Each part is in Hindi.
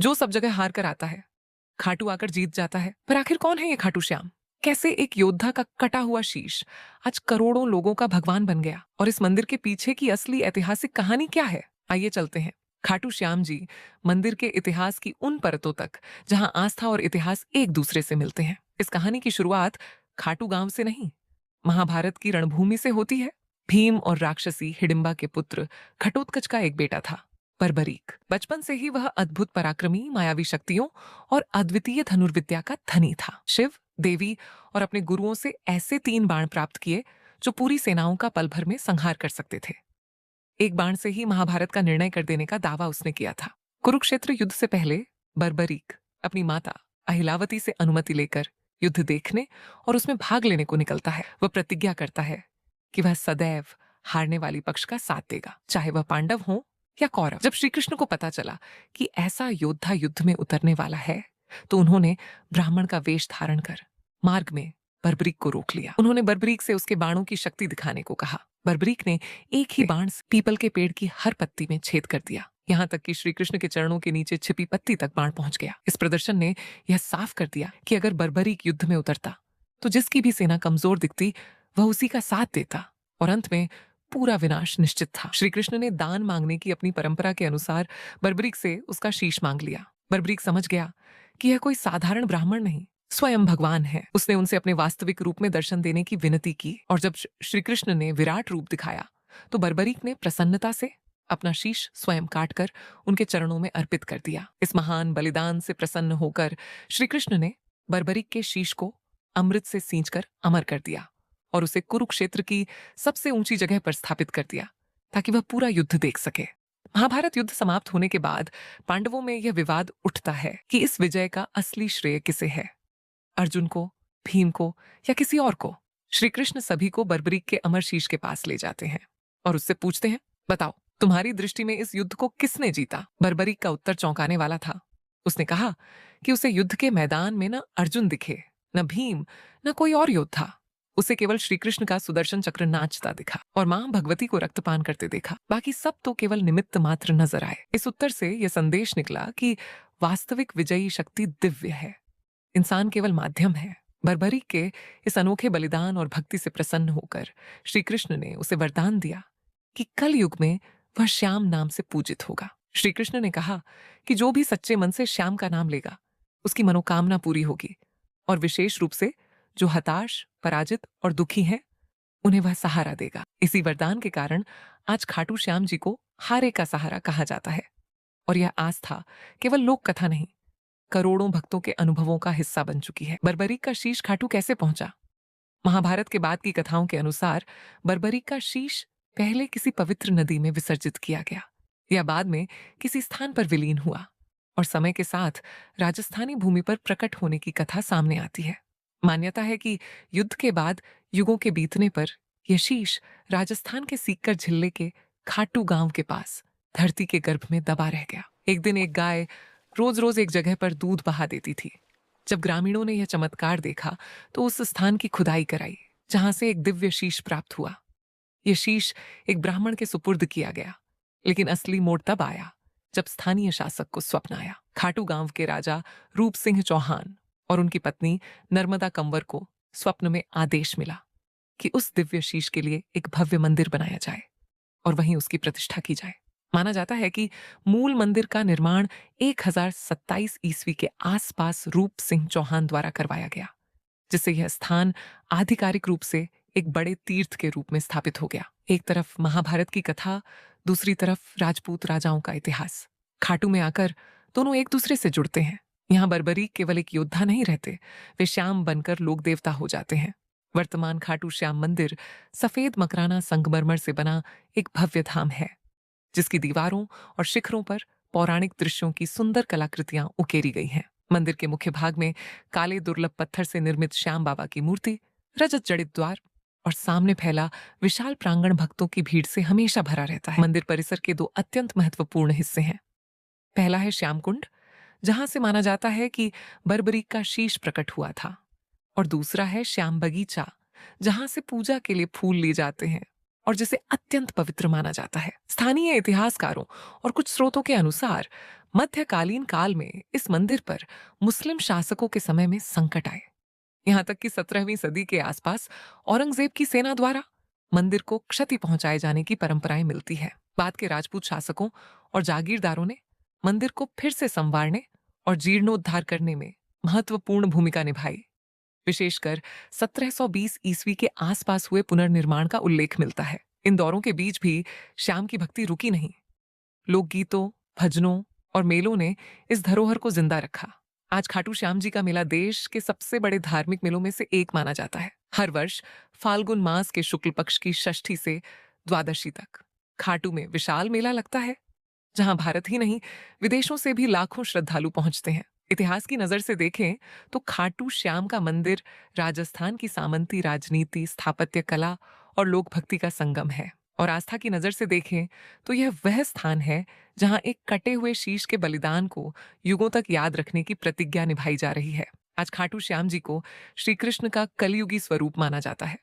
जो सब जगह हार कर आता है, खाटू आकर जीत जाता है। पर आखिर कौन है ये खाटू श्याम? कैसे एक योद्धा का कटा हुआ शीश आज करोड़ों लोगों का भगवान बन गया? और इस मंदिर के पीछे की असली ऐतिहासिक कहानी क्या है? आइए चलते हैं खाटू श्याम जी मंदिर के इतिहास की उन परतों तक जहां आस्था और इतिहास एक दूसरे से मिलते हैं। इस कहानी की शुरुआत खाटू गांव से नहीं, महाभारत की रणभूमि से होती है। भीम और राक्षसी हिडिंबा के पुत्र घटोत्कच का एक बेटा था, बर्बरीक। बचपन से ही वह अद्भुत पराक्रमी, मायावी शक्तियों और अद्वितीय धनुर्विद्या का धनी था। शिव, देवी और अपने गुरुओं से ऐसे 3 बाण प्राप्त किए जो पूरी सेनाओं का पल भर में संहार कर सकते थे। एक बाण से ही महाभारत का निर्णय कर देने का दावा उसने किया था। कुरुक्षेत्र युद्ध से पहले बर्बरीक अपनी माता अहिलावती से अनुमति लेकर युद्ध देखने और उसमें भाग लेने को निकलता है। वह प्रतिज्ञा करता है कि वह सदैव हारने वाली पक्ष का साथ देगा, चाहे वह पांडव हो या कौरव। जब श्री कृष्ण को पता चला कि ऐसा योद्धा युद्ध में उतरने वाला है, तो उन्होंने ब्राह्मण का वेश धारण कर मार्ग में बर्बरीक को रोक लिया। उन्होंने बर्बरीक से उसके बाणों की शक्ति दिखाने को कहा। बर्बरीक ने एक ही बाण से पीपल के पेड़ की हर पत्ती में छेद कर दिया, यहाँ तक कि श्री कृष्ण के चरणों के नीचे छिपी पत्ती तक बाण पहुंच गया। इस प्रदर्शन ने यह साफ कर दिया कि अगर बर्बरीक युद्ध में उतरता तो जिसकी भी सेना कमजोर दिखती वह उसी का साथ देता और अंत में पूरा विनाश निश्चित था। श्री कृष्ण ने दान मांगने की अपनी परंपरा के अनुसार बर्बरीक से उसका शीश मांग लिया। बर्बरीक समझ गया कि यह कोई साधारण ब्राह्मण नहीं, स्वयं भगवान है। उसने उनसे अपने वास्तविक रूप में दर्शन देने की विनती की और जब श्री कृष्ण ने विराट रूप दिखाया तो बर्बरीक ने प्रसन्नता से अपना शीश स्वयं काटकर उनके चरणों में अर्पित कर दिया। इस महान बलिदान से प्रसन्न होकर श्री कृष्ण ने बर्बरीक के शीश को अमृत से सींचकर अमर कर दिया और उसे कुरुक्षेत्र की सबसे ऊंची जगह पर स्थापित कर दिया ताकि वह पूरा युद्ध देख सके। महाभारत युद्ध समाप्त होने के बाद पांडवों में यह विवाद उठता है कि इस विजय का असली श्रेय किसे है, अर्जुन को, भीम को या किसी और को। श्री कृष्ण सभी को बर्बरीक के अमर शीश के पास ले जाते हैं और उससे पूछते हैं, बताओ तुम्हारी दृष्टि में इस युद्ध को किसने जीता? बर्बरीक का उत्तर चौंकाने वाला था। उसने कहा कि उसे युद्ध के मैदान में न अर्जुन दिखे, न भीम, न कोई और योद्धा। उसे केवल श्री कृष्ण का सुदर्शन चक्र नाचता दिखा और मां भगवती को रक्तपान करते देखा। बाकी सब तो केवल निमित्त मात्र नजर आए। इस उत्तर से यह संदेश निकला कि वास्तविक विजयी शक्ति दिव्य है, इंसान केवल माध्यम है। बर्बरीक के इस अनोखे बलिदान और भक्ति से प्रसन्न होकर श्री कृष्ण ने उसे वरदान दिया कि कल युग में वह श्याम नाम से पूजित होगा। श्री कृष्ण ने कहा कि जो भी सच्चे मन से श्याम का नाम लेगा उसकी मनोकामना पूरी होगी और विशेष रूप से जो हताश, पराजित और दुखी हैं उन्हें वह सहारा देगा। इसी वरदान के कारण आज खाटू श्याम जी को हारे का सहारा कहा जाता है और यह आस्था केवल लोक कथा नहीं, करोड़ों भक्तों के अनुभवों का हिस्सा बन चुकी है। बर्बरीक का शीश खाटू कैसे पहुंचा? महाभारत के बाद की कथाओं के अनुसार बर्बरीक का शीश पहले किसी पवित्र नदी में विसर्जित किया गया या बाद में किसी स्थान पर विलीन हुआ और समय के साथ राजस्थानी भूमि पर प्रकट होने की कथा सामने आती है। मान्यता है कि युद्ध के बाद युगों के बीतने पर यह शीश राजस्थान के सीकर जिले के खाटू गांव के पास धरती के गर्भ में दबा रह गया। एक दिन एक गाय रोज रोज एक जगह पर दूध बहा देती थी। जब ग्रामीणों ने यह चमत्कार देखा तो उस स्थान की खुदाई कराई जहां से एक दिव्य शीश प्राप्त हुआ। यह शीश एक ब्राह्मण के सुपुर्द किया गया, लेकिन असली मोड़ तब आया जब स्थानीय शासक को स्वप्न आया। खाटू गांव के राजा रूप सिंह चौहान और उनकी पत्नी नर्मदा कंवर को स्वप्न में आदेश मिला कि उस दिव्य शीश के लिए एक भव्य मंदिर बनाया जाए और वहीं उसकी प्रतिष्ठा की जाए। माना जाता है कि मूल मंदिर का निर्माण 1027 ईस्वी के आसपास रूप सिंह चौहान द्वारा करवाया गया, जिससे यह स्थान आधिकारिक रूप से एक बड़े तीर्थ के रूप में स्थापित हो गया। एक तरफ महाभारत की कथा, दूसरी तरफ राजपूत राजाओं का इतिहास। खाटू में आकर दोनों एक दूसरे से जुड़ते हैं। यहाँ बर्बरीक केवल एक योद्धा नहीं रहते, वे श्याम बनकर लोक देवता हो जाते हैं। वर्तमान खाटू श्याम मंदिर सफेद मकराना संगमरमर से बना एक भव्य धाम है, जिसकी दीवारों और शिखरों पर पौराणिक दृश्यों की सुंदर कलाकृतियां उकेरी गई हैं। मंदिर के मुख्य भाग में काले दुर्लभ पत्थर से निर्मित श्याम बाबा की मूर्ति, रजत जड़ित द्वार और सामने फैला विशाल प्रांगण भक्तों की भीड़ से हमेशा भरा रहता है। मंदिर परिसर के 2 अत्यंत महत्वपूर्ण हिस्से हैं। पहला है श्याम कुंड, जहां से माना जाता है कि बर्बरीक का शीश प्रकट हुआ था, और दूसरा है श्याम बगीचा, जहां से पूजा के लिए फूल लिए जाते हैं और जिसे अत्यंत पवित्र माना जाता है। स्थानीय इतिहासकारों और कुछ स्रोतों के अनुसार मध्यकालीन काल में इस मंदिर पर मुस्लिम शासकों के समय में संकट आए। यहाँ तक कि 17वीं सदी के आसपास औरंगजेब की सेना द्वारा मंदिर को क्षति पहुंचाए जाने की परंपराएं मिलती है। बाद के राजपूत शासकों और जागीरदारों ने मंदिर को फिर से संवारने और जीर्णोद्धार करने में महत्वपूर्ण भूमिका निभाई। विशेषकर 1720 ईस्वी के आसपास हुए पुनर्निर्माण का उल्लेख मिलता है। इन दौरों के बीच भी श्याम की भक्ति रुकी नहीं। लोकगीतों, भजनों और मेलों ने इस धरोहर को जिंदा रखा। आज खाटू श्याम जी का मेला देश के सबसे बड़े धार्मिक मेलों में से एक माना जाता है। हर वर्ष फाल्गुन मास के शुक्ल पक्ष की षष्ठी से द्वादशी तक खाटू में विशाल मेला लगता है, जहां भारत ही नहीं विदेशों से भी लाखों श्रद्धालु पहुंचते हैं। इतिहास की नजर से देखें तो खाटू श्याम का मंदिर राजस्थान की सामंती राजनीति, स्थापत्य कला और लोक भक्ति का संगम है। और आस्था की नजर से देखें तो यह वह स्थान है जहां एक कटे हुए शीश के बलिदान को युगों तक याद रखने की प्रतिज्ञा निभाई जा रही है। आज खाटू श्याम जी को श्री कृष्ण का कलयुगी स्वरूप माना जाता है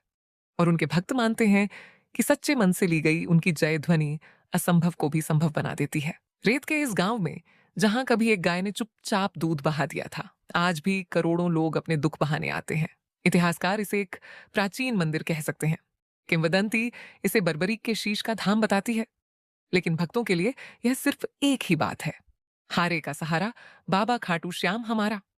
और उनके भक्त मानते हैं कि सच्चे मन से ली गई उनकी जय ध्वनि असंभव को भी संभव बना देती है। रेत के इस गांव में जहां कभी एक गाय ने चुपचाप दूध बहा दिया था, आज भी करोड़ों लोग अपने दुख बहाने आते हैं। इतिहासकार इसे एक प्राचीन मंदिर कह सकते हैं। किंवदंती इसे बर्बरीक के शीश का धाम बताती है, लेकिन भक्तों के लिए यह सिर्फ एक ही बात है, हारे का सहारा बाबा खाटू श्याम हमारा।